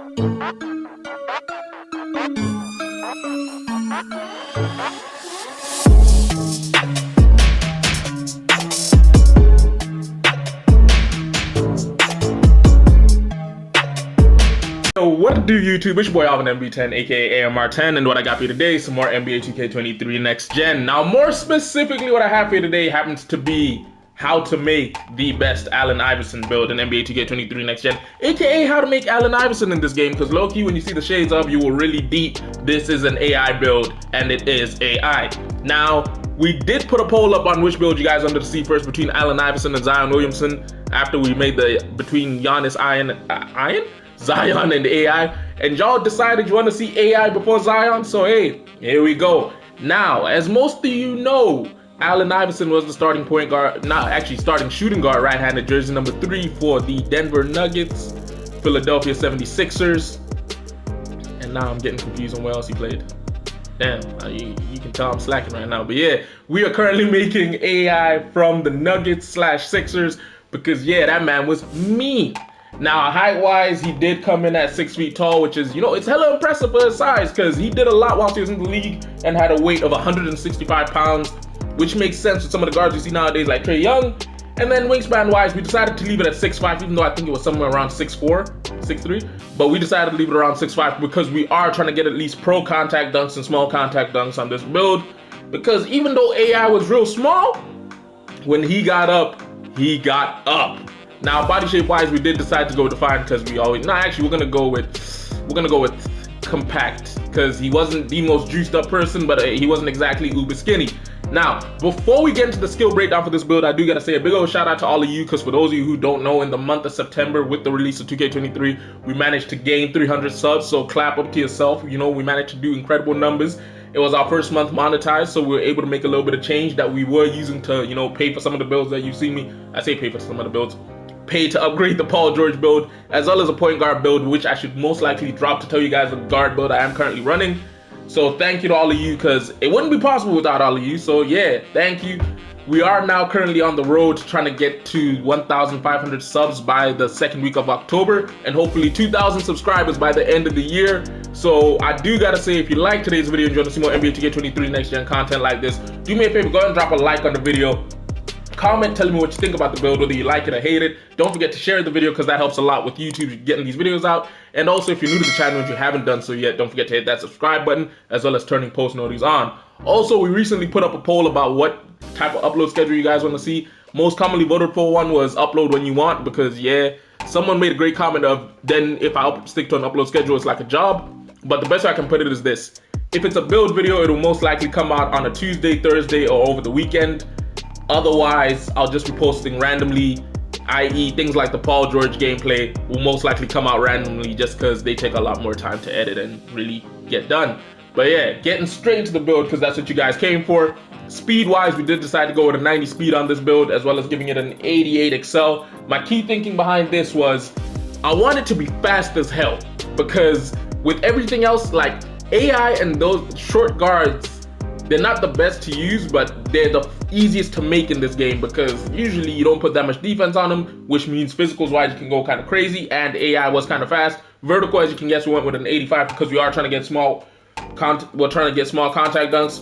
What do YouTube? It's your boy Alvin MB10, aka AMR10, and what I got for you today is some more NBA 2K23 Next Gen. Now, more specifically, what I have for you today happens to be how to make the best Allen Iverson build in NBA 2K23 Next Gen, aka how to make Allen Iverson in this game, because low-key, when you see the shades of, you will really deep, this is an AI build, and it is AI. Now, we did put a poll up on which build you guys wanted to see first between Allen Iverson and Zion Williamson after we made the between Zion and AI, and y'all decided you want to see AI before Zion, so hey, here we go. Now, as most of you know, Allen Iverson was the starting point guard, starting shooting guard, right-handed, jersey number 3 for the Denver Nuggets, Philadelphia 76ers, and now I'm getting confused on where else he played. Damn, you can tell I'm slacking right now, but yeah, we are currently making AI from the Nuggets/Sixers because yeah, that man was mean. Now, height-wise, he did come in at 6 feet tall, which is, it's hella impressive for his size because he did a lot while he was in the league and had a weight of 165 pounds, which makes sense with some of the guards you see nowadays like Trae Young. And then wingspan-wise, we decided to leave it at 6'5", even though I think it was somewhere around 6'4", 6'3", but we decided to leave it around 6'5" because we are trying to get at least pro contact dunks and small contact dunks on this build, because even though AI was real small, when he got up, he got up. Now, body shape wise, we did decide to go defined because we always, we're gonna go with compact because he wasn't the most juiced up person, but he wasn't exactly uber skinny. Now, before we get into the skill breakdown for this build, I do gotta say a big old shout out to all of you, because for those of you who don't know, in the month of September with the release of 2K23, we managed to gain 300 subs, so clap up to yourself. We managed to do incredible numbers. It was our first month monetized, so we were able to make a little bit of change that we were using to, pay for some of the builds that you see me. I say pay for some of the builds. Pay to upgrade the Paul George build, as well as a point guard build, which I should most likely drop to tell you guys the guard build I am currently running. So thank you to all of you, because it wouldn't be possible without all of you. So yeah, thank you. We are now currently on the road trying to get to 1,500 subs by the second week of October, and hopefully 2,000 subscribers by the end of the year. So I do gotta say, if you like today's video and you want to see more NBA 2K23 Next Gen content like this, do me a favor, go ahead and drop a like on the video. Comment telling me what you think about the build, whether you like it or hate it. Don't forget to share the video because that helps a lot with YouTube getting these videos out. And also, if you're new to the channel and you haven't done so yet, don't forget to hit that subscribe button, as well as turning post notifications on. Also, we recently put up a poll about what type of upload schedule you guys want to see. Most commonly voted for one was upload when you want, because yeah, someone made a great comment of, then if I stick to an upload schedule, it's like a job. But the best way I can put it is this: if it's a build video, it'll most likely come out on a Tuesday, Thursday, or over the weekend. Otherwise, I'll just be posting randomly, i.e. things like the Paul George gameplay will most likely come out randomly just because they take a lot more time to edit and really get done. But yeah, getting straight into the build because that's what you guys came for. Speed-wise, we did decide to go with a 90 speed on this build, as well as giving it an 88 excel. My key thinking behind this was I want it to be fast as hell, because with everything else, like AI and those short guards, they're not the best to use, but they're the easiest to make in this game, because usually you don't put that much defense on them, which means physicals wise you can go kind of crazy, and AI was kind of fast. Vertical, as you can guess, we went with an 85 because we are trying to get small contact dunks.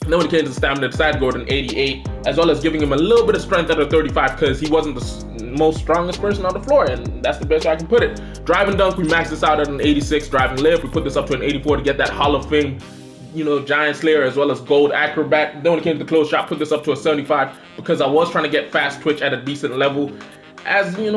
And then when it came to the stamina, decided to go with an 88, as well as giving him a little bit of strength at a 35 because he wasn't the most strongest person on the floor, and that's the best way I can put it. Driving dunk, we maxed this out at an 86. Driving lift, we put this up to an 84 to get that Hall of Fame, Giant Slayer, as well as Gold Acrobat. Then when it came to the close shot, put this up to a 75 because I was trying to get fast twitch at a decent level. As you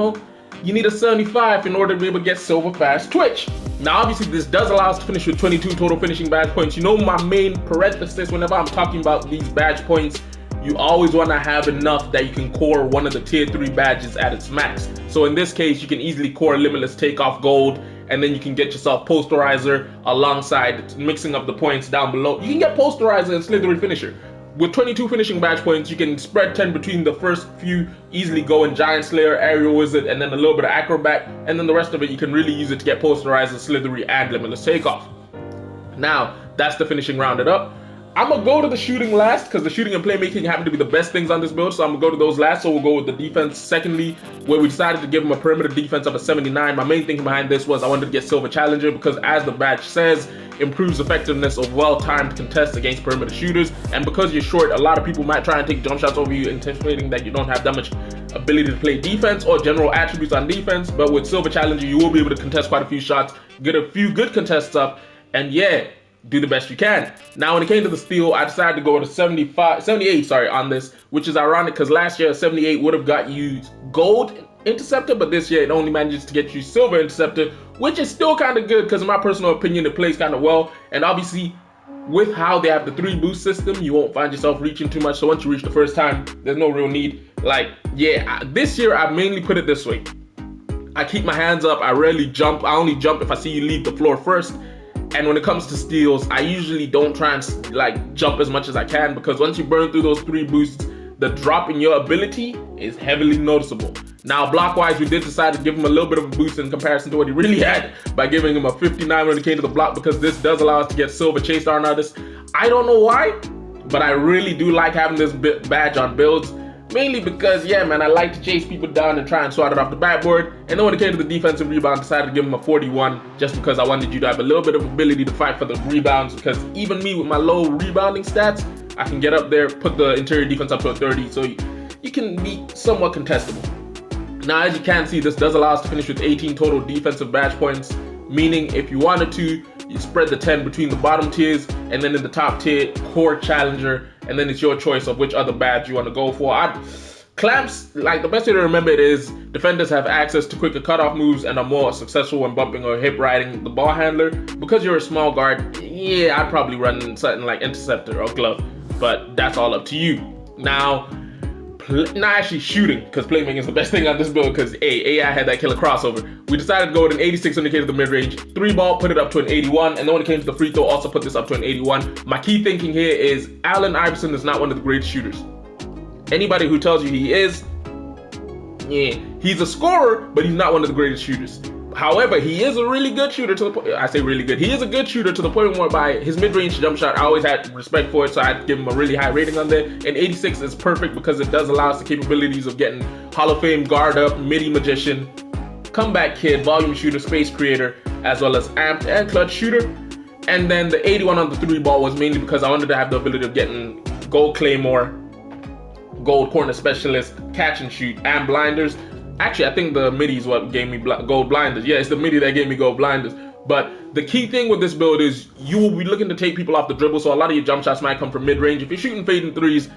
need a 75 in order to be able to get silver fast twitch. Now, obviously, this does allow us to finish with 22 total finishing badge points. My main parenthesis whenever I'm talking about these badge points, you always want to have enough that you can core one of the tier 3 badges at its max. So in this case, you can easily core Limitless Takeoff Gold, and then you can get yourself Posterizer alongside mixing up the points down below. You can get Posterizer and Slithery Finisher. With 22 finishing badge points, you can spread 10 between the first few, easily go in Giant Slayer, Aerial Wizard, and then a little bit of Acrobat, and then the rest of it you can really use it to get Posterizer, Slithery, and Limitless Takeoff. Now, that's the finishing rounded up. I'm gonna go to the shooting last because the shooting and playmaking happen to be the best things on this build, so I'm gonna go to those last. So we'll go with the defense secondly, where we decided to give him a perimeter defense of a 79. My main thinking behind this was I wanted to get Silver Challenger because, as the badge says, improves effectiveness of well-timed contests against perimeter shooters. And because you're short, a lot of people might try and take jump shots over you, anticipating that you don't have that much ability to play defense or general attributes on defense. But with Silver Challenger, you will be able to contest quite a few shots, get a few good contests up, and yeah, do the best you can. Now, when it came to the steal, I decided to go with a 78 on this, which is ironic because last year a 78 would have got you gold interceptor, but this year it only manages to get you silver interceptor, which is still kind of good because in my personal opinion it plays kind of well. And obviously with how they have the 3 boost system, you won't find yourself reaching too much. So once you reach the first time, there's no real need. Like, yeah, this year I mainly put it this way. I keep my hands up. I rarely jump. I only jump if I see you leave the floor first. And when it comes to steals, I usually don't try and like jump as much as I can, because once you burn through those 3 boosts, the drop in your ability is heavily noticeable. Now, block-wise, we did decide to give him a little bit of a boost in comparison to what he really had by giving him a 59 when it came to the block, because this does allow us to get silver chase down artists. I don't know why, but I really do like having this badge on builds. Mainly because, yeah, man, I like to chase people down and try and swat it off the backboard. And then when it came to the defensive rebound, I decided to give him a 41 just because I wanted you to have a little bit of ability to fight for the rebounds, because even me with my low rebounding stats, I can get up there, put the interior defense up to a 30, so you can be somewhat contestable. Now, as you can see, this does allow us to finish with 18 total defensive badge points, meaning if you wanted to, you spread the 10 between the bottom tiers, and then in the top tier, core challenger, and then it's your choice of which other badge you want to go for. Clamps, like the best way to remember it is defenders have access to quicker cutoff moves and are more successful when bumping or hip riding the ball handler. Because you're a small guard, yeah, I'd probably run something like interceptor or glove, but that's all up to you. Now, not actually shooting, because playmaking is the best thing on this build, because AI had that killer crossover. We decided to go with an 86 when it came to the mid-range. 3-ball, put it up to an 81, and then when it came to the free throw, also put this up to an 81. My key thinking here is Allen Iverson is not one of the greatest shooters. Anybody who tells you he is, yeah, he's a scorer, but he's not one of the greatest shooters. However, he is a really good shooter to the point. I say really good. He is a good shooter to the point where by his mid-range jump shot, I always had respect for it, so I'd give him a really high rating on there. And 86 is perfect because it does allow us the capabilities of getting Hall of Fame guard up, middy magician, comeback kid, volume shooter, space creator, as well as amped and clutch shooter. And then the 81 on the 3-ball was mainly because I wanted to have the ability of getting gold claymore, gold corner specialist, catch and shoot, and blinders. Actually, I think the middy is what gave me gold blinders. Yeah, it's the middy that gave me gold blinders. But the key thing with this build is you will be looking to take people off the dribble, so a lot of your jump shots might come from mid-range. If you're shooting fading threes,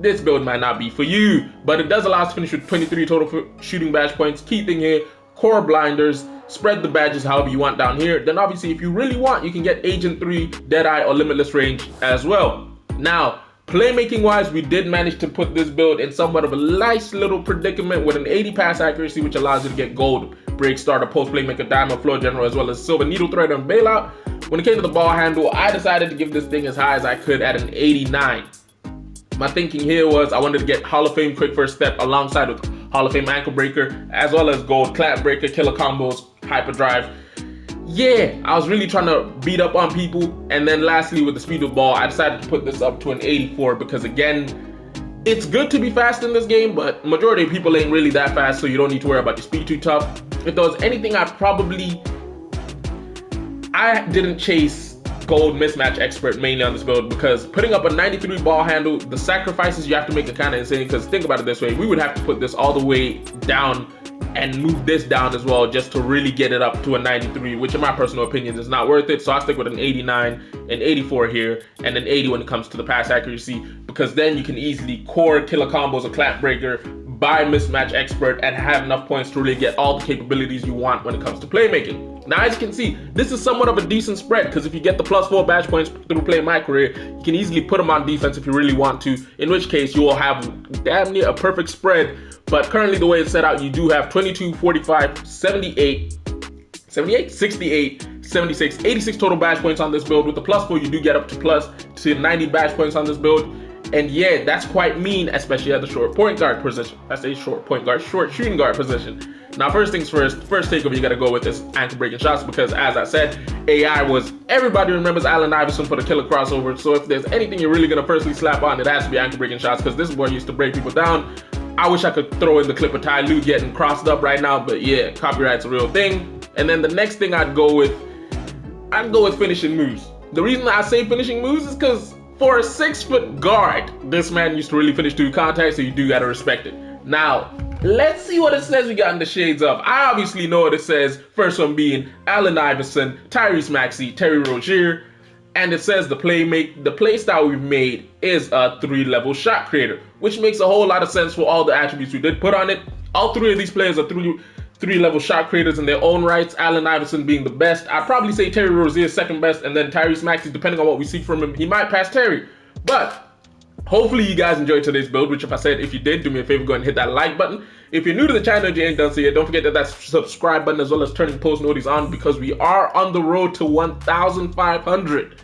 this build might not be for you. But it does allow us to finish with 23 total shooting badge points. Key thing here, core blinders, spread the badges however you want down here. Then obviously, if you really want, you can get Agent 3, Deadeye, or Limitless Range as well. Now, playmaking-wise, we did manage to put this build in somewhat of a nice little predicament with an 80 pass accuracy, which allows you to get gold, break, starter, post, playmaker, diamond, floor general, as well as silver, needle thread, and bailout. When it came to the ball handle, I decided to give this thing as high as I could at an 89. My thinking here was I wanted to get Hall of Fame quick first step alongside with Hall of Fame ankle breaker, as well as gold clamp breaker, killer combos, hyperdrive. Yeah, I was really trying to beat up on people. And then lastly, with the speed of the ball, I decided to put this up to an 84 because, again, it's good to be fast in this game, but majority of people ain't really that fast, so you don't need to worry about your speed too tough. If there was anything I didn't chase gold mismatch expert mainly on this build, because putting up a 93 ball handle, the sacrifices you have to make are kind of insane, because think about it this way, we would have to put this all the way down and move this down as well just to really get it up to a 93, which in my personal opinion is not worth it. So I stick with an 89, an 84 here, and an 80 when it comes to the pass accuracy, because then you can easily core killer combos, a clamp breaker, buy mismatch expert, and have enough points to really get all the capabilities you want when it comes to playmaking. Now, as you can see, this is somewhat of a decent spread, because if you get the +4 badge points through playing my career, you can easily put them on defense if you really want to, in which case you will have damn near a perfect spread. But currently the way it's set out, you do have 22, 45, 78, 68, 76, 86 total badge points on this build. With the +4, you do get up to 90 badge points on this build. And yeah, that's quite mean, especially at the short point guard position. I say short point guard, short shooting guard position. Now, first things first takeover you gotta go with is ankle breaking shots, because as I said, AI was, everybody remembers Allen Iverson for the killer crossover. So if there's anything you're really gonna personally slap on, it has to be ankle breaking shots, because this boy used to break people down. I wish I could throw in the clip of Ty Lue getting crossed up right now, but yeah, copyright's a real thing. And then the next thing I'd go with finishing moves. The reason I say finishing moves is because for a 6-foot guard, this man used to really finish through contact, so you do gotta respect it. Now, let's see what it says we got in the shades of. I obviously know what it says. First one being Allen Iverson, Tyrese Maxey, Terry Rozier, and it says the play style we've made is a 3-level shot creator, which makes a whole lot of sense for all the attributes we did put on it. All 3 of these players are 3-level shot creators in their own rights, Allen Iverson being the best. I'd probably say Terry Rozier is second best, and then Tyrese Maxey, depending on what we see from him, he might pass Terry. But hopefully you guys enjoyed today's build, which if I said, if you did, do me a favor, go ahead and hit that like button. If you're new to the channel and you ain't done so yet, don't forget that subscribe button, as well as turning post notifications on, because we are on the road to 1,500.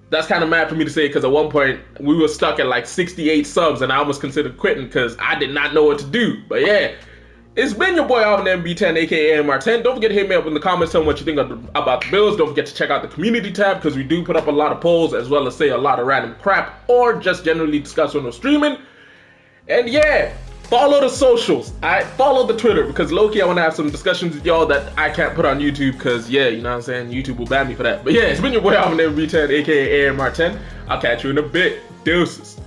That's kind of mad for me to say, because at one point we were stuck at like 68 subs and I almost considered quitting because I did not know what to do. But yeah, it's been your boy Alvin MB10, aka AMR10. Don't forget to hit me up in the comments, tell me what you think about the builds. Don't forget to check out the community tab, because we do put up a lot of polls, as well as say a lot of random crap, or just generally discuss when we're streaming. And yeah, follow the socials. Follow the Twitter, because low-key I want to have some discussions with y'all that I can't put on YouTube, because yeah, you know what I'm saying, YouTube will ban me for that. But yeah, it's been your boy Alvin MB10, aka AMR10. I'll catch you in a bit. Deuces.